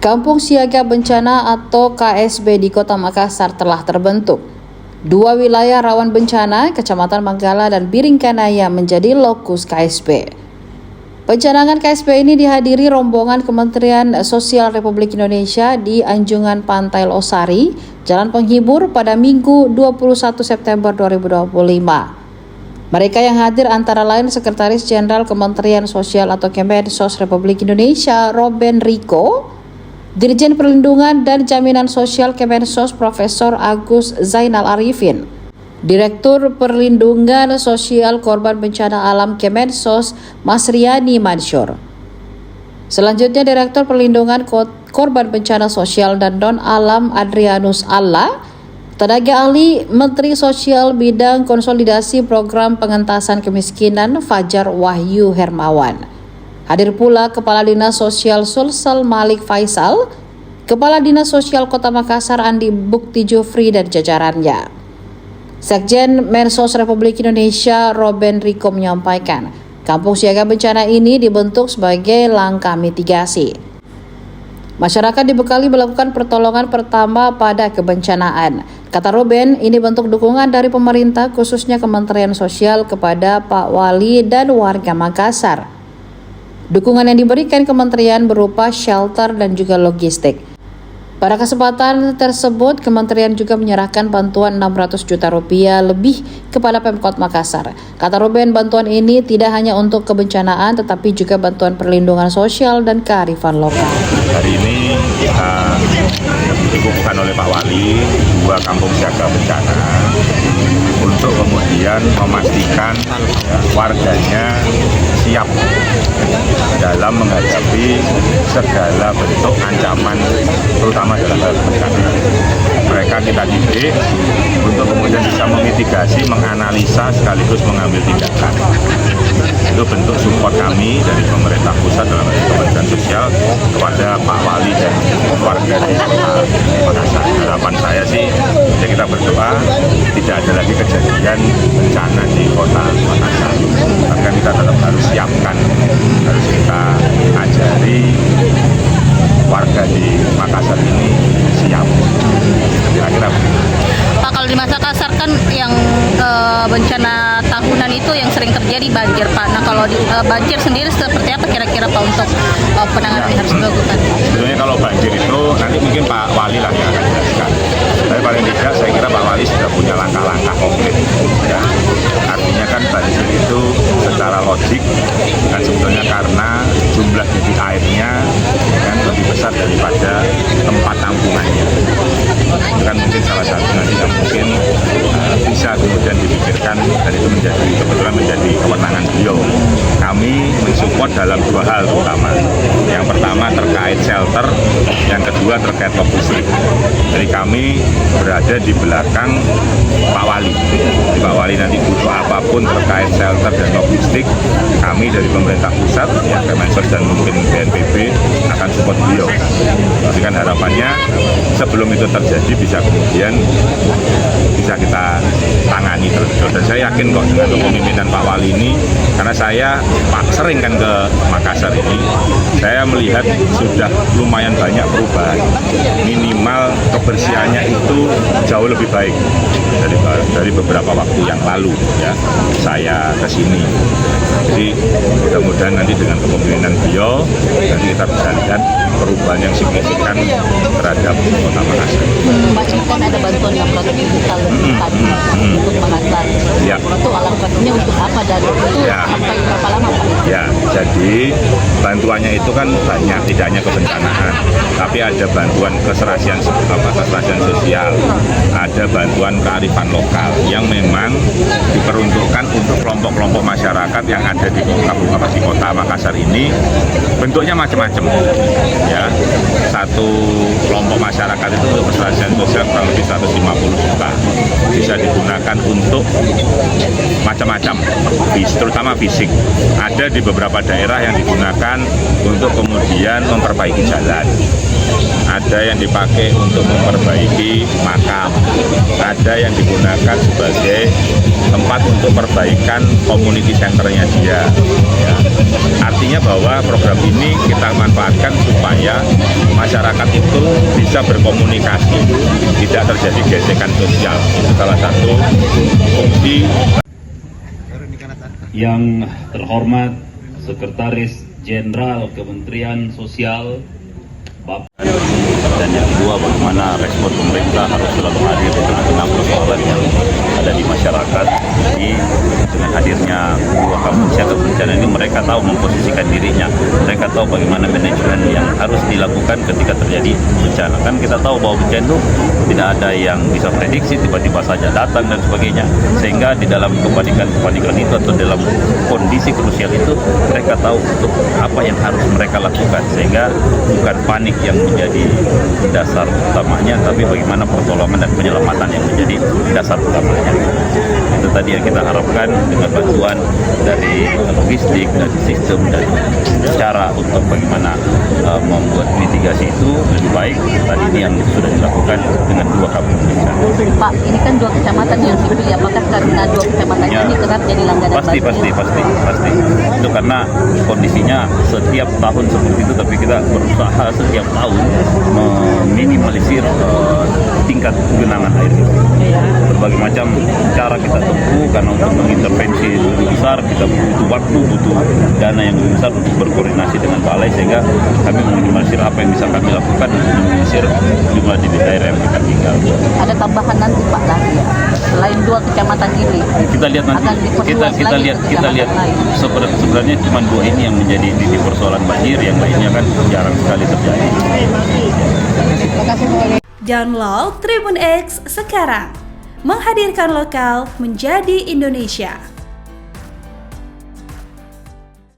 Kampung Siaga Bencana atau KSB di Kota Makassar telah terbentuk. Dua wilayah rawan bencana, Kecamatan Manggala dan Biringkanaya menjadi lokus KSB. Pencanangan KSB ini dihadiri rombongan Kementerian Sosial Republik Indonesia di Anjungan Pantai Losari, Jalan Penghibur pada Minggu 21 September 2025. Mereka yang hadir antara lain Sekretaris Jenderal Kementerian Sosial atau Kemensos Republik Indonesia, Robben Riko, Dirjen Perlindungan dan Jaminan Sosial Kemensos Profesor Agus Zainal Arifin, Direktur Perlindungan Sosial Korban Bencana Alam Kemensos Masriani Mansur. Selanjutnya Direktur Perlindungan Korban Bencana Sosial dan Non-Alam Adrianus Alla, tenaga ahli Menteri Sosial Bidang Konsolidasi Program Pengentasan Kemiskinan Fajar Wahyu Hermawan. Hadir pula Kepala Dinas Sosial Sulsel Malik Faisal, Kepala Dinas Sosial Kota Makassar Andi Bukti Jufri dan jajarannya. Sekjen Mensos Republik Indonesia Robben Riko menyampaikan, Kampung Siaga Bencana ini dibentuk sebagai langkah mitigasi. Masyarakat dibekali melakukan pertolongan pertama pada kebencanaan. Kata Robben, ini bentuk dukungan dari pemerintah khususnya Kementerian Sosial kepada Pak Wali dan warga Makassar. Dukungan yang diberikan kementerian berupa shelter dan juga logistik. Pada kesempatan tersebut, kementerian juga menyerahkan bantuan 600 juta rupiah lebih kepada Pemkot Makassar. Kata Robben, bantuan ini tidak hanya untuk kebencanaan, tetapi juga bantuan perlindungan sosial dan kearifan lokal. Hari ini kita dikukuhkan oleh Pak Wali dua kampung siaga bencana untuk kemudian memastikan warganya siap dalam menghadapi segala bentuk ancaman, terutama dalam hal bencana. Mereka kita didik untuk kemudian bisa memitigasi, menganalisa sekaligus mengambil tindakan. Itu bentuk support kami dari pemerintah pusat dalam Kementerian Sosial kepada Pak Wali dan warga di Kota Makassar. Harapan saya sih, ya kita berdoa tidak ada lagi kejadian bencana di Kota Makassar. Tapi kan kita tetap harus siapkan, harus kita ajari warga di Makassar ini siap. Kira-kira Pak, kalau di Makassar kan yang bencana tahunan itu yang sering terjadi banjir, Pak. Nah, kalau di banjir sendiri seperti apa kira-kira Pak untuk penanganan yang harus dilakukan? Sebenarnya kalau banjir itu nanti mungkin Pak Wali lah yang akan jelaskan. Tapi paling tidak saya kira Pak Wali sudah punya langkah-langkah konkret. Ya. Artinya kan banjir itu secara logik kan sebetulnya karena jumlah debit airnya kan lebih besar daripada tempat tampungannya. Itu kan mungkin salah satu nanti yang mungkin bisa kemudian dipikirkan dan itu kebetulan menjadi kewenangan beliau. Kami mensupport dalam dua hal utama. Yang pertama terkait shelter, yang kedua terkait logistik. Jadi kami berada di belakang Pak Wali. Jadi Pak Wali nanti butuh apapun terkait shelter dan logistik, kami dari pemerintah pusat, ya Kemensos dan mungkin BNPB akan support beliau. Jadi kan harapannya sebelum itu terjadi bisa kemudian bisa kita tangani terlebih dahulu. Dan saya yakin kok dengan kepemimpinan Pak Wali ini, karena saya sering kan ke Makassar ini, saya melihat sudah lumayan banyak perubahan. Minimal kebersihannya itu jauh lebih baik dari beberapa waktu yang lalu ya saya ke sini. Jadi mudah-mudahan nanti dengan kepemimpinan beliau nanti kita bisa lihat perubahan yang signifikan terhadap Kota Makassar. Kan ada bantuan 600 juta lebih tadi untuk Makassar. Ya. Itu alokasinya untuk apa dan itu sampai berapa lama, Pak? Ya, jadi bantuannya itu kan banyak, tidak hanya kebencanaan, tapi ada bantuan keserasian sosial, ada bantuan kearifan lokal yang memang diperuntukkan untuk kelompok-kelompok masyarakat yang ada di Kota Makassar ini. Bentuknya macam-macam. Ya, satu kelompok masyarakat itu untuk keserasian sosial kurang lebih 150 juta. Bisa digunakan untuk macam-macam, terutama fisik. Ada di beberapa daerah yang digunakan untuk kemudian memperbaiki jalan. ada yang dipakai untuk memperbaiki makam, ada yang digunakan sebagai tempat untuk perbaikan community centernya dia. Ya. Artinya bahwa program ini kita manfaatkan supaya masyarakat itu bisa berkomunikasi, tidak terjadi gesekan sosial. Itu salah satu fungsi. Yang terhormat Sekretaris Jenderal Kementerian Sosial Bapak. Dan yang kedua, bagaimana respon pemerintah harus selalu hadir di tengah-tengah persoalan yang ada di masyarakat. Jadi dengan hadirnya dua kampung siaga bencana ini, mereka tahu memposisikan dirinya, mereka tahu bagaimana manajemen yang harus dilakukan ketika terjadi bencana. Kan kita tahu bahwa bencana itu tidak ada yang bisa prediksi, tiba-tiba saja datang dan sebagainya. Sehingga di dalam kepanikan itu atau dalam kondisi krusial itu, mereka tahu untuk apa yang harus mereka lakukan. Sehingga bukan panik yang menjadi dasar utamanya, tapi bagaimana pertolongan dan penyelamatan yang menjadi dasar utamanya. Itu tadi yang kita harapkan dengan bantuan dari logistik, dari sistem, dan cara untuk bagaimana membuat mitigasi itu lebih baik. Tadi ini yang sudah dilakukan dengan dua kampung bencana. Pak, ini kan dua kecamatan yang sipil, apakah karena dua kecamatan Ya. ini kerap jadi langganan Pasti. Itu karena kondisinya setiap tahun seperti itu, tapi kita berusaha setiap tahun meminimalisir tingkat genangan air itu. Berbagai macam cara kita tempuh, karena untuk mengintervensi lebih besar kita butuh waktu, butuh dana yang lebih besar untuk berkoordinasi dengan balai, sehingga kami meminimalisir apa yang bisa kami lakukan untuk meminimalisir jumlah di daerah yang kita tinggal. Ada tambahan nanti Pak lagi ya, selain dua kecamatan ini. Kita lihat nanti, Akan diperluas kita lihat lain. sebenarnya cuma dua ini yang menjadi titik persoalan banjir, yang lainnya kan jarang sekali terjadi. Download Tribun X sekarang, menghadirkan lokal menjadi Indonesia.